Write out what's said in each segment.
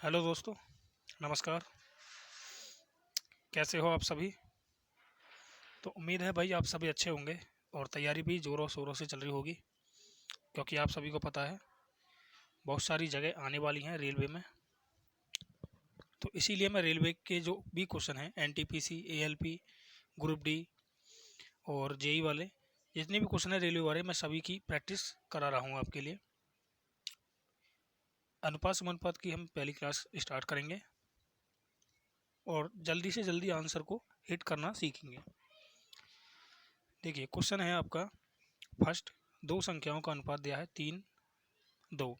Hello दोस्तों, नमस्कार। कैसे हो आप सभी? तो उम्मीद है भाई आप सभी अच्छे होंगे और तैयारी भी ज़ोरों शोरों से चल रही होगी, क्योंकि आप सभी को पता है बहुत सारी जगह आने वाली हैं रेलवे में। तो इसीलिए मैं रेलवे के जो भी क्वेश्चन हैं एनटीपीसी, एएलपी, ग्रुप डी और जेई वाले, जितने भी क्वेश्चन हैं रेलवे वाले, मैं सभी की प्रैक्टिस करा रहा हूँ आपके लिए। अनुपात समानुपात की हम पहली क्लास स्टार्ट करेंगे और जल्दी से जल्दी आंसर को हिट करना सीखेंगे। देखिए क्वेश्चन है आपका फर्स्ट, दो संख्याओं का अनुपात दिया है 3:2।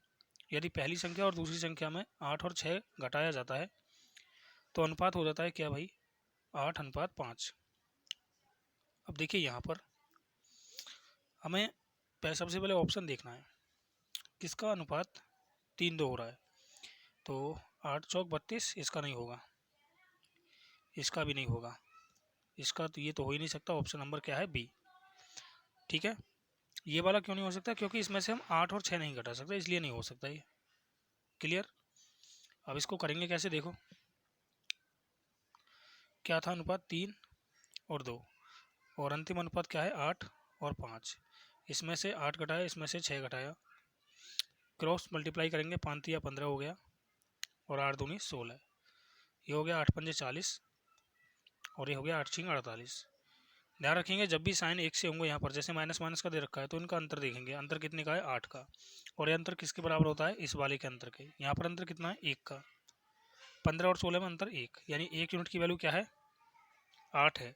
यदि पहली संख्या और दूसरी संख्या में 8 और 6 घटाया जाता है तो अनुपात हो जाता है क्या भाई? 8:5। अब देखिए यहाँ पर हमें सबसे पहले ऑप्शन देखना है किसका अनुपात 3:2 हो रहा है। तो 8 चौक 32, इसका नहीं होगा, इसका भी नहीं होगा, इसका तो ये तो हो ही नहीं सकता। ऑप्शन नंबर क्या है? बी। ठीक है, ये वाला क्यों नहीं हो सकता? क्योंकि इसमें से हम 8 और 6 नहीं घटा सकते, इसलिए नहीं हो सकता ये। क्लियर? अब इसको करेंगे कैसे, देखो क्या था अनुपात 3 और 2, और अंतिम अनुपात क्या है? 8 और 5। इसमें से 8 घटाया, इसमें से 6 घटाया, क्रॉस मल्टीप्लाई करेंगे, 5×3 = 15 हो गया और 8×2 = 16। ये हो गया 8×5 = 40 और ये हो गया 8×6 = 48। ध्यान रखेंगे जब भी साइन एक से होंगे यहाँ पर, जैसे माइनस माइनस का दे रखा है तो इनका अंतर देखेंगे। अंतर कितने का है? 8 का। और ये अंतर किसके बराबर होता है? इस वाले के अंतर के। यहाँ पर अंतर कितना है? 1 का। 15 और 16 में अंतर 1, यानी 1 यूनिट की वैल्यू क्या है? 8 है।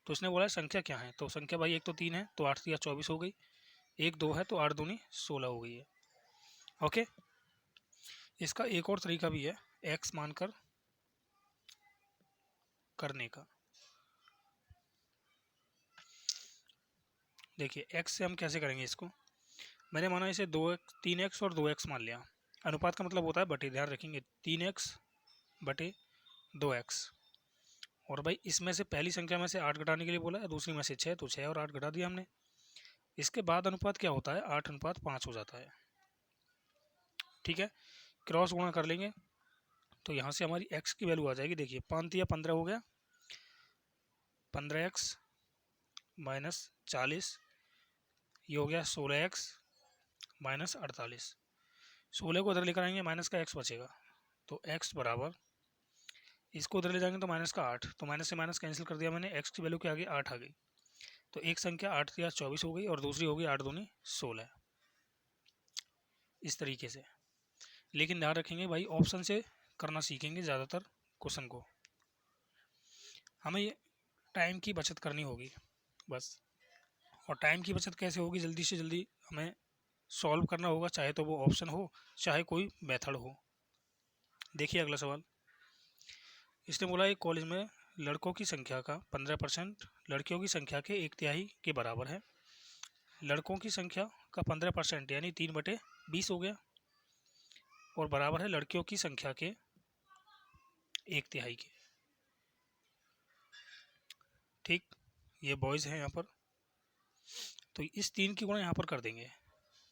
तो इसने बोला संख्या क्या है, तो संख्या भाई एक तो 3 है तो 8×3 = 24 हो गई, 1 2 है तो 8×2 = 16 हो गई है। ओके, इसका एक और तरीका भी है एक्स मानकर करने का। देखिए एक्स से हम कैसे करेंगे इसको। मैंने माना इसे 2x 3x और 2x मान लिया। अनुपात का मतलब होता है बटे, ध्यान रखेंगे 3x/2x। और भाई इसमें से पहली संख्या में से 8 घटाने के लिए बोला है, दूसरी में से 6, तो 6 और 8 घटा दिया हमने। इसके बाद अनुपात क्या होता है? 8:5 हो जाता है। ठीक है, क्रॉस गुणा कर लेंगे तो यहाँ से हमारी x की वैल्यू आ जाएगी। देखिए 5×3 = 15 हो गया, 15x - 40, ये हो गया 16x - 48। 16 को उधर लेकर आएंगे, माइनस का x बचेगा, तो x बराबर, इसको उधर ले जाएंगे तो माइनस का 8, तो माइनस से माइनस कैंसिल कर दिया मैंने, x की वैल्यू क्या आ गई? 8 आ गई। तो एक संख्या 8×3 = 24 हो गई और दूसरी हो गई 8×2 = 16। इस तरीके से। लेकिन ध्यान रखेंगे भाई ऑप्शन से करना सीखेंगे ज़्यादातर क्वेश्चन को, हमें टाइम की बचत करनी होगी बस। और टाइम की बचत कैसे होगी? जल्दी से जल्दी हमें सॉल्व करना होगा, चाहे तो वो ऑप्शन हो चाहे कोई मेथड हो। देखिए अगला सवाल, इसने बोला एक कॉलेज में लड़कों की संख्या का 15% लड़कियों की संख्या के 1/3 के बराबर है। लड़कों की संख्या का 15% यानी 3/20 हो गया, और बराबर है लड़कियों की संख्या के 1/3 के। ठीक, ये बॉयज़ हैं यहाँ पर, तो इस 3 की गुणा यहाँ पर कर देंगे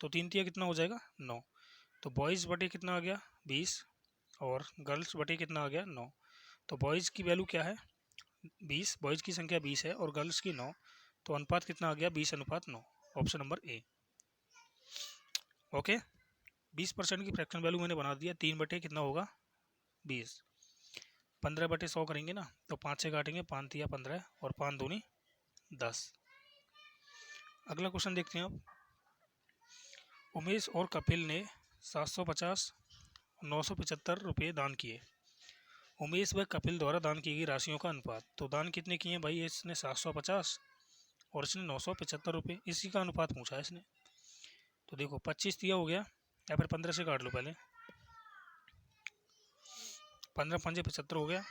तो 3×3 कितना हो जाएगा? 9। तो बॉयज़ बटे कितना आ गया? 20, और गर्ल्स बटे कितना आ गया? 9। तो बॉयज़ की वैल्यू क्या है? 20, बॉयज़ की संख्या 20 है और गर्ल्स की 9, तो अनुपात कितना आ गया? 20:9। Option number A. ओके, 20% की फ्रैक्शन वैल्यू मैंने बना दिया। 3 बटे कितना होगा? 20। 15/100 करेंगे ना, तो 5 से काटेंगे, 5×3 = 15 और 5×2 = 10। अगला क्वेश्चन देखते हैं अब। उमेश और कपिल ने 750 975 रुपये दान किए। उमेश व कपिल द्वारा दान की गई राशियों का अनुपात। तो दान कितने किए भाई? इसने 750 और इसने 975 रुपये, इसी का अनुपात पूछा है इसने। तो देखो 25 दिया हो गया, या फिर 15 से काट लो पहले, 15×5 = 75 हो गया,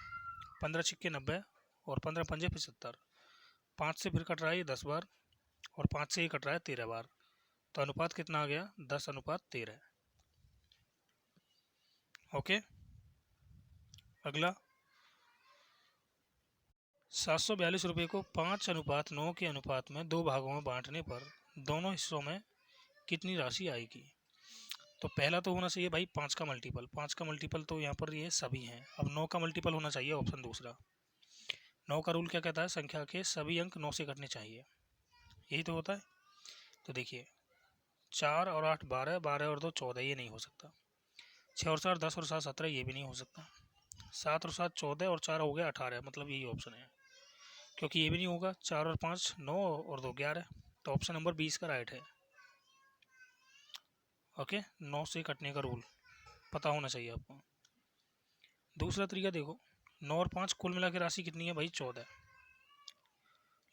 15×6 = 90 और 15×5 = 75। 5 से फिर कट रहा है ये 10 बार, और 5 से ही कट रहा है 13 बार, तो अनुपात कितना आ गया? 10:13। ओके, अगला 742 रुपये को 5:9 के अनुपात में 2 भागों में बांटने पर दोनों हिस्सों में कितनी राशि आएगी? तो पहला तो होना चाहिए भाई 5 का मल्टीपल, 5 का मल्टीपल तो यहाँ पर ये सभी हैं। अब 9 का मल्टीपल होना चाहिए, ऑप्शन दूसरा। 9 का रूल क्या कहता है, संख्या के सभी अंक 9 से कटने चाहिए, यही तो होता है। तो देखिए 4 और 8 12, 12 और 2 14, ये नहीं हो सकता। 6 और 4 10 और 7 17, ये भी नहीं हो सकता। 7 और 7 14 और 4 हो गया 18, मतलब यही ऑप्शन है। क्योंकि ये भी नहीं होगा, 4 और 5 9 और 2 11, तो ऑप्शन नंबर 20 का राइट है। ओके, 9 से कटने का रूल पता होना चाहिए आपको। दूसरा तरीका देखो, 9 और 5 कुल मिला के राशि कितनी है भाई 14,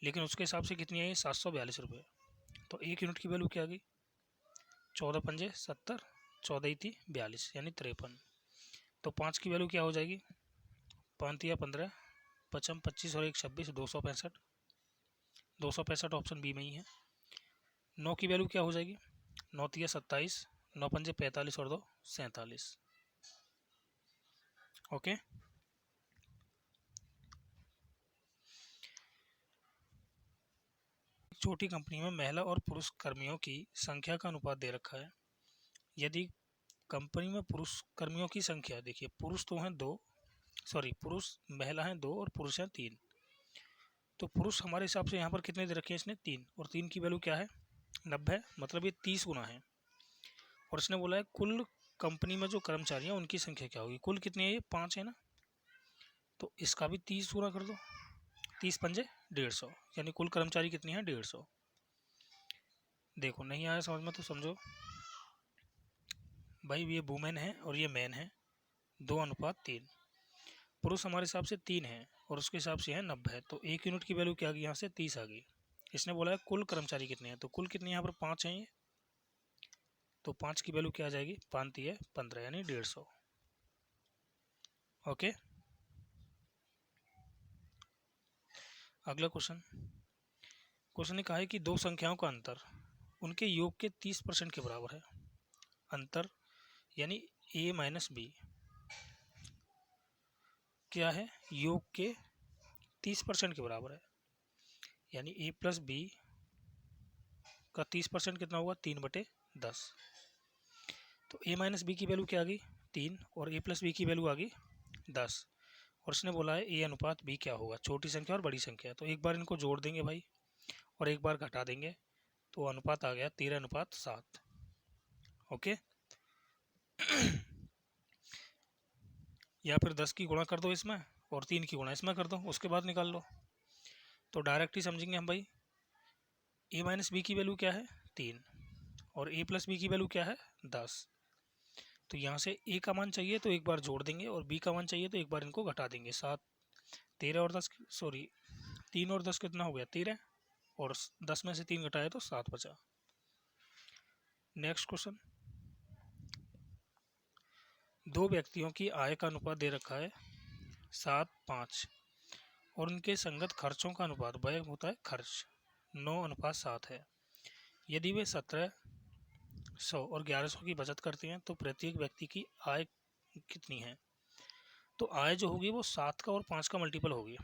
लेकिन उसके हिसाब से कितनी है 742 रुपये। तो 1 यूनिट की वैल्यू क्या आ गई, 14 पंजे 70, 14 थी 42 यानी 53। तो 5 की वैल्यू क्या हो जाएगी, 5 या 15, 55 25 और 1 26, 265, 265 ऑप्शन बी में ही है। 9 की वैल्यू क्या हो जाएगी, 9 या 27, 9 पंजे 45 और 2 47। ओके, छोटी कंपनी में महिला और पुरुष कर्मियों की संख्या का अनुपात दे रखा है। यदि कंपनी में पुरुष कर्मियों की संख्या, देखिए पुरुष तो हैं 2, सॉरी पुरुष महिला हैं 2 और पुरुष हैं 3। तो पुरुष हमारे हिसाब से यहाँ पर कितने दे रखे हैं इसने 3, और 3 की वैल्यू क्या है 90, मतलब ये 30 गुना है। और इसने बोला है कुल कंपनी में जो कर्मचारी हैं उनकी संख्या क्या होगी, कुल कितनी है ये 5 है ना, तो इसका भी 30 गुना कर दो, 30 पंजे 150, यानी कुल कर्मचारी कितनी है 150। देखो नहीं आया समझ में तो समझो भाई, ये वुमेन है और ये मैन है, 2:3। पुरुष हमारे हिसाब से 3 है और उसके हिसाब से है 90, तो 1 यूनिट की वैल्यू क्या आ गई यहाँ से 30 आ गई। इसने बोला है कुल कर्मचारी कितने हैं, तो कुल कितने यहाँ पर 5 हैं ये, तो 5 की वैल्यू क्या आ जाएगी, 5 है 15 यानी 150। ओके, अगला क्वेश्चन। क्वेश्चन ने कहा है कि दो संख्याओं का अंतर उनके योग के 30% के बराबर है। अंतर यानी a माइनस बी क्या है, योग के 30% के बराबर है, यानी a प्लस बी का 30% कितना होगा 3/10। तो a माइनस बी की वैल्यू क्या आ गई 3, और a प्लस बी की वैल्यू आ गई 10। और इसने बोला है a अनुपात b क्या होगा, छोटी संख्या और बड़ी संख्या। तो एक बार इनको जोड़ देंगे भाई और एक बार घटा देंगे, तो अनुपात आ गया 13:7। ओके, या फिर 10 की गुणा कर दो इसमें और 3 की गुणा इसमें कर दो, उसके बाद निकाल लो। तो डायरेक्ट ही समझेंगे हम भाई, a माइनस बी की वैल्यू क्या है 3 और a प्लस बी की वैल्यू क्या है 10। तो यहाँ से a का मान चाहिए तो एक बार जोड़ देंगे और b का मान चाहिए तो एक बार इनको घटा देंगे। 7 13 और 10, सॉरी 3 और 10 कितना हो गया 13, और 10 में से 3 घटाए तो 7 बचा। नेक्स्ट क्वेश्चन, दो व्यक्तियों की आय का अनुपात दे रखा है 7:5 और उनके संगत खर्चों का अनुपात, व्यय होता है खर्च, 9:7 है। यदि वे 1700 और 1100 की बचत करते हैं तो प्रत्येक व्यक्ति की आय कितनी है। तो आय जो होगी वो 7 का और 5 का मल्टीपल होगी।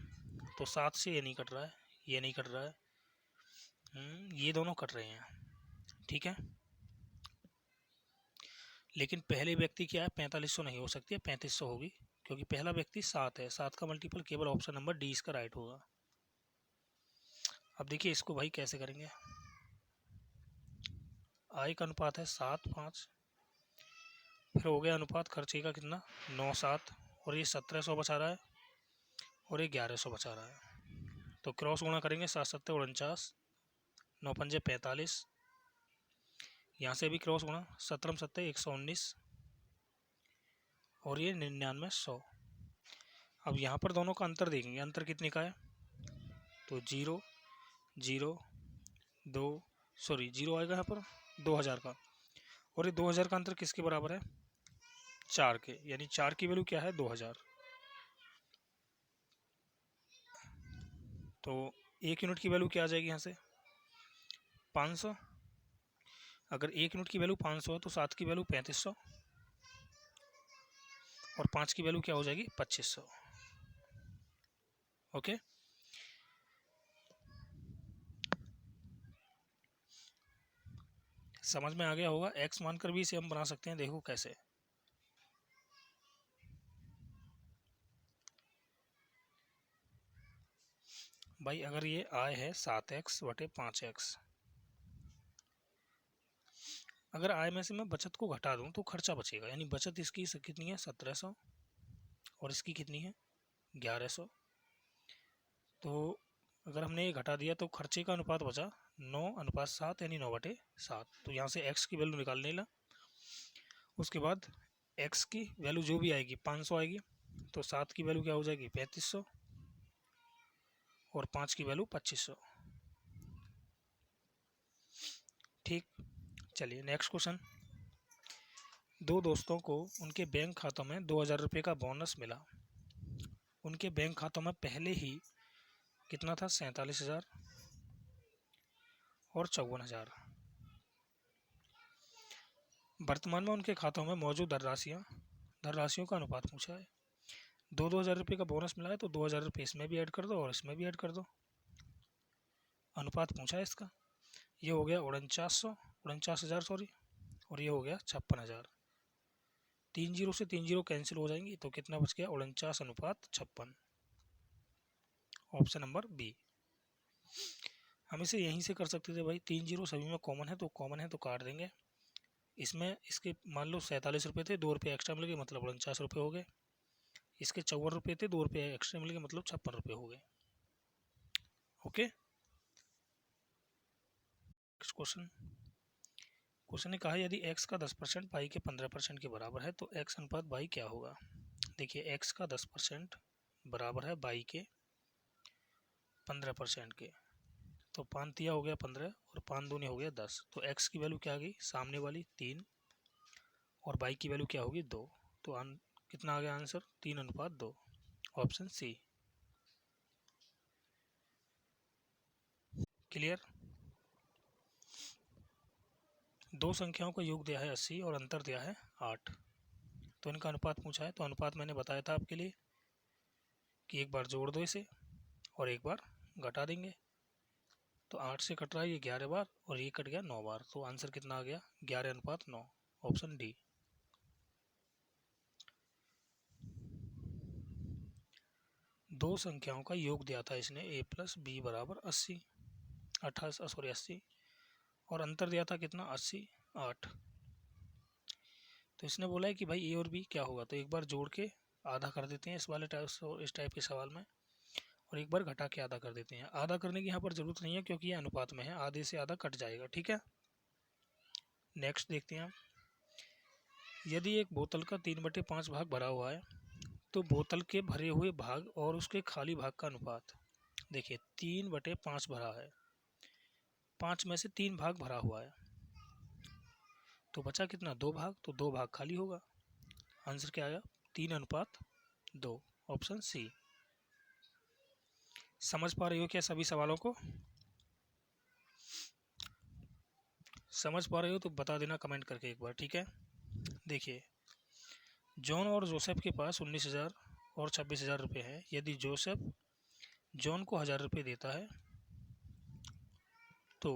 तो 7 से ये नहीं कट रहा है, ये नहीं कट रहा है, ये दोनों कट रहे हैं, ठीक है। लेकिन पहले व्यक्ति की आय 4500 नहीं हो सकती है, 3500 होगी, क्योंकि पहला व्यक्ति 7 है, 7 का मल्टीपल केवल ऑप्शन नंबर डी इसका राइट होगा। अब देखिए इसको भाई कैसे करेंगे, आय का अनुपात है 7:5, फिर हो गया अनुपात खर्चे का कितना 9:7, और ये 1700 बचा रहा है और ये 1100 बचा रहा है। तो क्रॉस गुणा करेंगे, 7×7 = 49, 9×5 = 45, यहाँ से भी क्रॉस गुणा, 17×7 = 119 और ये 9900। अब यहाँ पर दोनों का अंतर देखेंगे, अंतर कितने का है, तो 0 0 2, सॉरी 0 आएगा यहाँ पर 2000 का, और ये 2000 का अंतर किसके बराबर है 4 के, यानी 4 की वैल्यू क्या है 2000। तो 1 यूनिट की वैल्यू क्या आ जाएगी यहाँ से 500। अगर 1 यूनिट की वैल्यू 500 है तो 7 की वैल्यू 3500 और 5 की वैल्यू क्या हो जाएगी 2500। ओके, समझ में आ गया होगा। x मानकर भी इसे हम बना सकते हैं, देखो कैसे। भाई अगर ये आय है 7x/5x, अगर आय में से मैं बचत को घटा दूं तो खर्चा बचेगा, यानी बचत इसकी कितनी है 1700 और इसकी कितनी है 1100। तो अगर हमने ये घटा दिया तो खर्चे का अनुपात बचा 9:7 यानी 9/7। तो यहाँ से x की वैल्यू निकालने ला, उसके बाद x की वैल्यू जो भी आएगी 500 आएगी, तो 7 की वैल्यू क्या हो जाएगी 3500 और 5 की वैल्यू 2500। ठीक, चलिए नेक्स्ट क्वेश्चन। दो दोस्तों को उनके बैंक खातों में 2000 रुपये का बोनस मिला। उनके बैंक खातों में पहले ही कितना था 47,000 और 54,000। वर्तमान में उनके खातों में मौजूद धनराशियों का अनुपात पूछा है। 2,000 रुपये का बोनस मिला है तो 2,000 रुपये इसमें भी ऐड कर दो और इसमें भी ऐड कर दो। अनुपात पूछा है इसका, ये हो गया 49,000 सॉरी, और ये हो गया 56,000। 3 जीरो से 3 जीरो कैंसिल हो जाएंगी तो कितना बच गया 49:56। Option number B. हम इसे यहीं से कर सकते थे भाई, 3 जीरो सभी में कॉमन है तो काट देंगे। इसमें इसके मान लो 47 रुपये थे, 2 रुपये एक्स्ट्रा मिल गए मतलब 49 रुपये हो गए। इसके 54 रुपये थे, 2 रुपये एक्स्ट्रा मिल गए मतलब 56 रुपये हो गए। ओके, नेक्स्ट क्वेश्चन ने कहा यदि x का 10% y के 15% के बराबर है तो x अनुपात y क्या होगा। देखिए x का 10% बराबर है y के 15% के, तो 5 तिया हो गया 15 और 5 दूनी हो गया 10। तो x की वैल्यू क्या आ गई सामने वाली 3 और y की वैल्यू क्या होगी 2। तो कितना आ गया आंसर 3:2। ऑप्शन सी। क्लियर। दो संख्याओं का योग दिया है 80 और अंतर दिया है 8, तो इनका अनुपात पूछा है। तो अनुपात मैंने बताया था आपके लिए कि एक बार जोड़ दो इसे और एक बार घटा देंगे। तो 8 से कट रहा है ये 11 बार और ये कट गया 9 बार, तो आंसर कितना आ गया 11:9। Option D. दो संख्याओं का योग दिया था इसने a+b = 80, 80 और अंतर दिया था कितना 80, 8। तो इसने बोला है कि भाई ए और बी क्या होगा, तो एक बार जोड़ के आधा कर देते हैं इस टाइप के सवाल में, और एक बार घटा के आधा कर देते हैं। आधा करने की यहाँ पर जरूरत नहीं है क्योंकि ये अनुपात में है, आधे से आधा कट जाएगा। ठीक है, नेक्स्ट देखते हैं। यदि एक बोतल का 3/5 भाग भरा हुआ है तो बोतल के भरे हुए भाग और उसके खाली भाग का अनुपात। देखिए 3/5 भरा है, 5 में से 3 भाग भरा हुआ है, तो बचा कितना 2 भाग, तो 2 भाग खाली होगा। आंसर क्या आया 3:2। Option C. समझ पा रहे हो क्या सभी सवालों को? समझ पा रहे हो तो बता देना कमेंट करके एक बार। ठीक है, देखिए जॉन और जोसेफ के पास 19,000 और 26,000 रुपये हैं। यदि जोसेफ जॉन को 1,000 रुपये देता है तो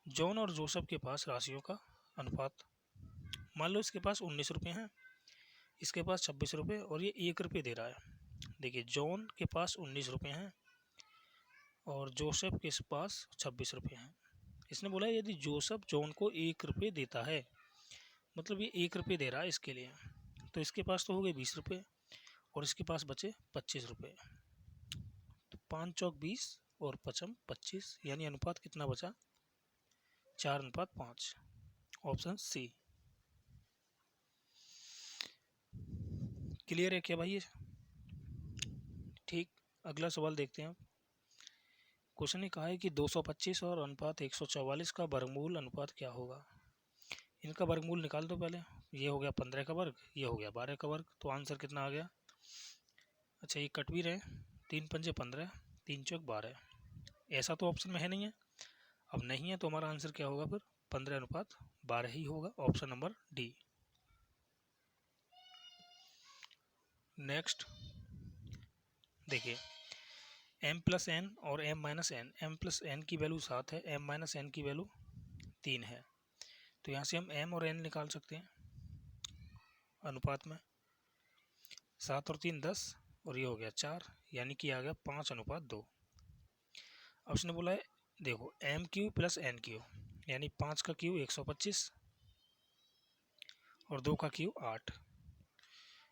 जॉन और जोसेफ के पास राशियों का अनुपात। मान लो इसके पास 19 रुपये हैं, इसके पास 26 रुपये और ये 1 रुपये दे रहा है। देखिए जॉन के पास 19 रुपये हैं और जोसेफ के पास 26 रुपये हैं। इसने बोला यदि जोसेफ जॉन को 1 रुपये देता है, मतलब ये 1 रुपये दे रहा है इसके लिए, तो इसके पास तो हो गए 20 रुपये और इसके पास बचे 25 रुपये। तो 5 चौक 20 और 5 25, यानी अनुपात कितना बचा 4:5। Option C. क्लियर है क्या भाई ये? ठीक, अगला सवाल देखते हैं। क्वेश्चन ने कहा है कि 225 और अनुपात 144 का वर्गमूल अनुपात क्या होगा। इनका वर्गमूल निकाल दो पहले। ये हो गया 15 का वर्ग, ये हो गया 12 का वर्ग, तो आंसर कितना आ गया। अच्छा ये कट भी रहे, 3 पंजे 15, 3 चौक 12। ऐसा तो ऑप्शन में है नहीं है, अब नहीं है तो हमारा आंसर क्या होगा फिर 15:12 ही होगा। Option number D. नेक्स्ट देखिए m+n और m-n। m+n की वैल्यू 7 है, m-n की वैल्यू 3 है। तो यहाँ से हम m और n निकाल सकते हैं अनुपात में। 7 और 3 10 और ये हो गया 4, यानी कि आ गया 5:2। अब उसने बोला है देखो M Q plus N Q, यानी 5 का क्यू 125 और 2 का क्यू 8।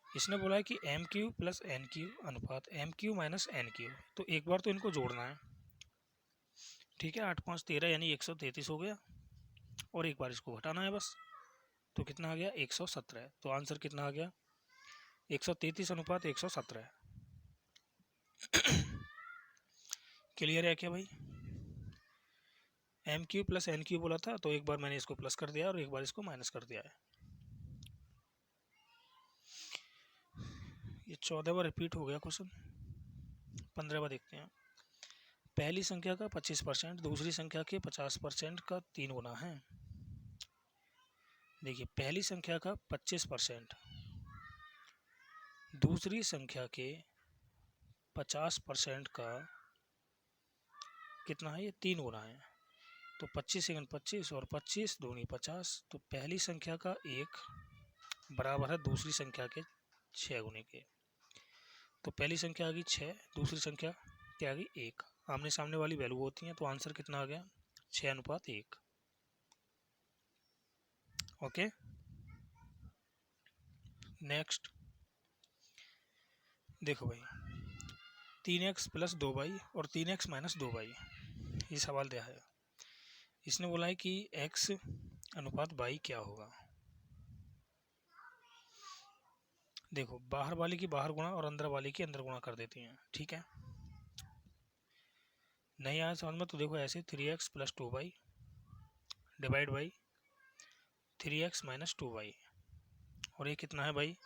इसने बोला है कि M Q plus N Q अनुपात M Q minus N Q. तो एक बार तो इनको जोड़ना है, ठीक है। 8 5 13 यानी 133 हो गया, और एक बार इसको घटाना है बस। तो कितना आ गया 117। तो आंसर कितना आ गया 133 अनुपात 117। क्लियर है क्या भाई? M Q plus N Q बोला था, तो एक बार मैंने इसको प्लस कर दिया और एक बार इसको माइनस कर दिया है। ये 14 बार रिपीट हो गया क्वेश्चन। 15 बार देखते हैं। पहली संख्या का 25% दूसरी संख्या के 50% का 3 गुना है। देखिए पहली संख्या का 25% दूसरी संख्या के 50% का कितना है, ये 3 गुना है। तो 25 सेकंड 25 और 25 दूनी 50। तो पहली संख्या का 1 बराबर है दूसरी संख्या के 6 गुने के। तो पहली संख्या आ गई 6, दूसरी संख्या क्या आ गई 1। आमने सामने वाली वैल्यू होती हैं, तो आंसर कितना आ गया 6:1। ओके नेक्स्ट देखो भाई 3x प्लस 2y और 3x माइनस 2y, ये सवाल दिया है। इसने बोला है कि x अनुपात y क्या होगा। देखो बाहर वाले की बाहर गुणा और अंदर वाले की अंदर गुणा कर देते हैं, ठीक है। नहीं आया समझ में तो देखो ऐसे 3x plus 2y divide by 3x minus 2y, और ये कितना है भाई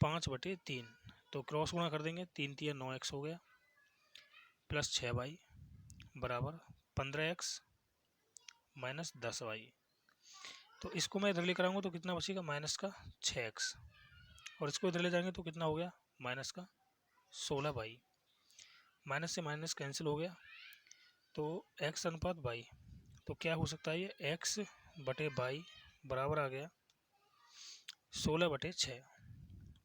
5/3। तो क्रॉस गुणा कर देंगे, 3 3 9x हो गया प्लस 6y बराबर 15x माइनस 10y। तो इसको मैं इधर लेकर आऊँगा तो कितना बचेगा माइनस का 6x, और इसको इधर ले जाएंगे तो कितना हो गया माइनस का 16y। माइनस से माइनस कैंसिल हो गया, तो x अनुपात y। तो क्या हो सकता है ये x/y बराबर आ गया 16/6।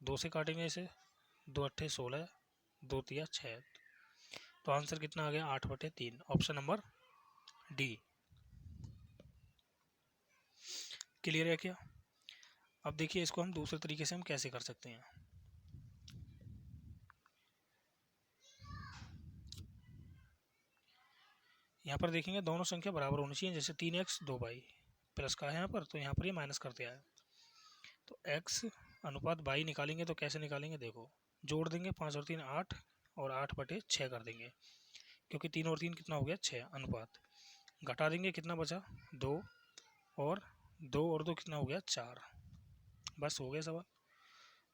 2 से काटेंगे इसे, 2 8 16, 2 3 6। तो आंसर कितना आ गया 8/3, ऑप्शन नंबर डी। क्लियर है क्या? अब देखिए इसको हम दूसरे तरीके से हम कैसे कर सकते हैं। यहाँ पर देखेंगे दोनों संख्या बराबर होनी चाहिए, जैसे 3x 2y प्लस का है यहाँ पर, तो यहाँ पर ये माइनस कर दिया है। तो x अनुपात y निकालेंगे तो कैसे निकालेंगे, देखो जोड़ देंगे 5 और 3 8 और 8/6 कर देंगे, क्योंकि 3 और 3 कितना हो गया 6 अनुपात। घटा देंगे कितना बचा 2, और 2 और 2 कितना हो गया 4। बस हो गया सवाल।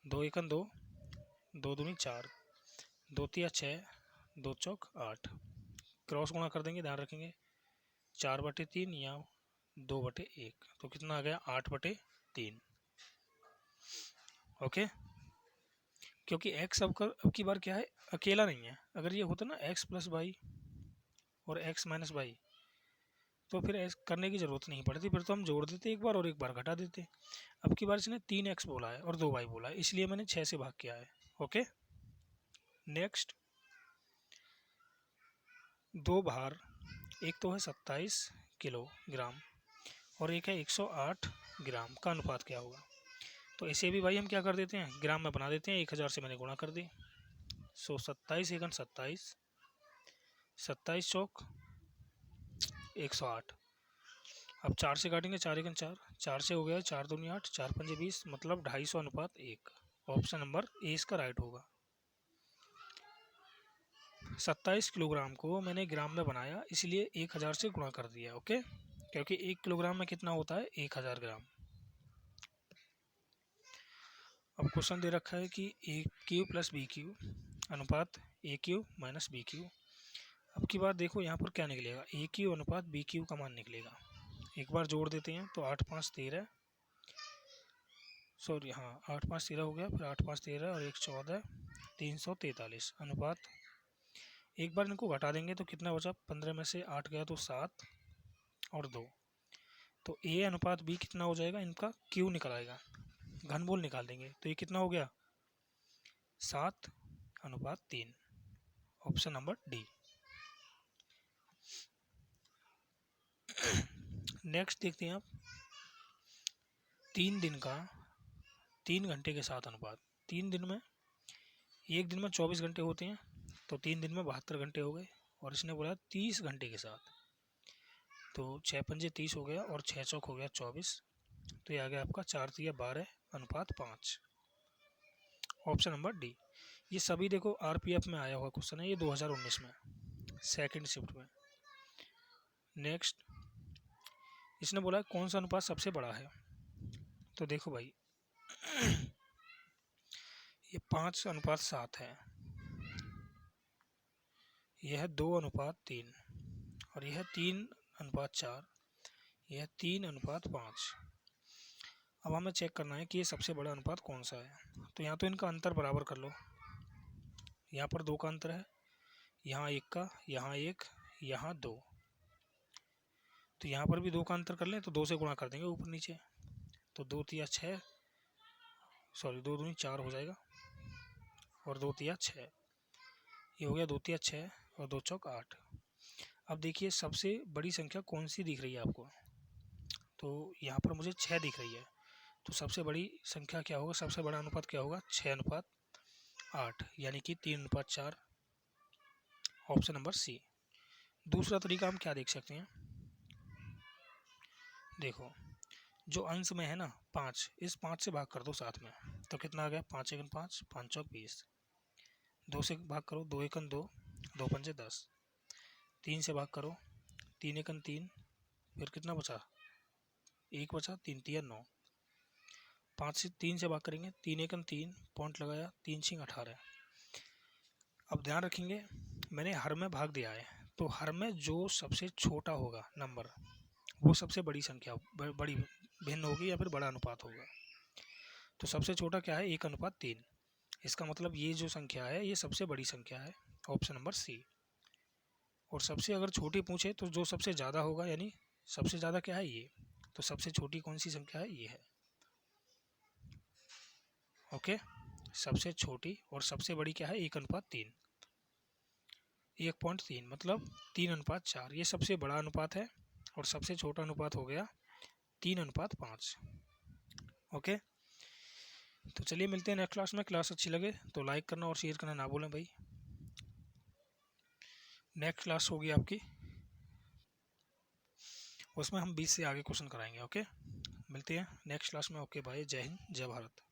2 1 2, 2 दूनी 4, 2 3 6, 2 चौक 8। क्रॉस गुणा कर देंगे, ध्यान रखेंगे 4/3 या 2/1, तो कितना आ गया 8/3। ओके, क्योंकि x अब की बार क्या है अकेला नहीं है। अगर ये होता ना x प्लस वाई और x माइनस वाई, तो फिर ऐसा करने की ज़रूरत नहीं पड़ती, फिर तो हम जोड़ देते एक बार और एक बार घटा देते। अब की बार इसने 3x बोला है और 2y बोला है, इसलिए मैंने 6 से भाग किया है। ओके नेक्स्ट, दो भार, एक तो है 27 किलोग्राम और एक है 108 ग्राम का अनुपात क्या होगा। तो इसे भी भाई हम क्या कर देते हैं ग्राम में बना देते हैं, 1000 से मैंने गुणा कर दी। 27 एकन 27, 27 चौक 108। अब 4 से काटेंगे, 4 एकन 4, 4 से हो गया 4 दूनी 8, 4 पंजे 20, मतलब 250 अनुपात 1। ऑप्शन नंबर ए इसका राइट होगा। 27 किलोग्राम को मैंने ग्राम में बनाया, इसलिए 1000 से गुणा कर दिया। ओके, क्योंकि 1 किलोग्राम में कितना होता है 1000 ग्राम। अब क्वेश्चन दे रखा है कि ए क्यू प्लस बी क्यू अनुपात ए क्यू माइनस बी क्यू। अब की बात देखो यहाँ पर क्या निकलेगा, ए क्यू अनुपात बी क्यू का मान निकलेगा। एक बार जोड़ देते हैं तो 8 5 13, सॉरी हाँ 8 5 13 हो गया, फिर 8 5 13 और 1 14, 343 अनुपात। एक बार इनको घटा देंगे तो कितना बचा, 15 में से 8 गया तो 7 और 2, तो A अनुपात B कितना हो जाएगा, इनका Q निकल आएगा, घनमूल निकाल देंगे। तो ये कितना हो गया, 7:3। Option number D. नेक्स्ट देखते हैं आप, 3 दिन का 3 घंटे के साथ अनुपात। 3 दिन में, एक दिन में 24 घंटे होते हैं, तो 3 दिन में 72 घंटे हो गए। और इसने बोला 30 घंटे के साथ, तो 6 पंजे 30 हो गया और 6 चौक हो गया 24। तो ये आ गया आपका 4:12:5। Option number D. ये सभी देखो आरपीएफ में आया हुआ क्वेश्चन है, ये 2019 में सेकंड शिफ्ट में। नेक्स्ट, इसने बोला कौन सा अनुपात सबसे बड़ा है। तो देखो भाई ये 5:7 है, यह 2:3, और यह 3:4, यह 3:5। अब हमें चेक करना है कि ये सबसे बड़ा अनुपात कौन सा है। तो यहाँ तो इनका अंतर बराबर कर लो, यहाँ पर 2 का अंतर है, यहाँ 1 का, यहाँ 1, यहाँ 2। तो यहाँ पर भी 2 का अंतर कर लें तो 2 से गुणा कर देंगे ऊपर नीचे, तो 2 तिया 6, सॉरी 2 दूनी 4 हो जाएगा, और 2 तिया 6, ये हो गया 2 तिया 6 और 2 चौक 8। अब देखिए सबसे बड़ी संख्या कौन सी दिख रही है आपको, तो यहाँ पर मुझे 6 दिख रही है। तो सबसे बड़ी संख्या क्या होगा, सबसे बड़ा अनुपात क्या होगा, 6:8, यानी कि 3:4। Option number C. दूसरा तरीका हम क्या देख सकते हैं, देखो जो अंश में है ना 5, इस 5 से भाग कर दो साथ में, तो कितना आ गया, 5 एकन 5, 5 चौक 20। 2 से भाग करो, 2 एकन 2, 2 पंजे 10। 3 से भाग करो, 3 एकन 3, फिर कितना बचा, 1 बचा, 3 तिया 9। 3 से भाग करेंगे, 3 एकन 3, पॉइंट लगाया, 3 छिंग 18। अब ध्यान रखेंगे मैंने हर में भाग दिया है, तो हर में जो सबसे छोटा होगा नंबर वो सबसे बड़ी संख्या, बड़ी भिन्न होगी या फिर बड़ा अनुपात होगा। तो सबसे छोटा क्या है, 1:3। इसका मतलब ये जो संख्या है ये सबसे बड़ी संख्या है, ऑप्शन नंबर सी। और सबसे अगर छोटी पूछे तो जो सबसे ज़्यादा होगा, यानी सबसे ज़्यादा क्या है ये, तो सबसे छोटी कौन सी संख्या है, ये है। ओके, सबसे छोटी और सबसे बड़ी क्या है, 1:3, 1.3 मतलब 3:4। ये सबसे बड़ा अनुपात है और सबसे छोटा अनुपात हो गया 3:5। ओके, तो चलिए मिलते हैं नेक्स्ट क्लास में। क्लास अच्छी लगे तो लाइक करना और शेयर करना ना भूलें भाई। नेक्स्ट क्लास होगी आपकी, उसमें हम 20 से आगे क्वेश्चन कराएंगे। ओके, मिलते हैं नेक्स्ट क्लास में। ओके बाय, जय हिंद, जय भारत।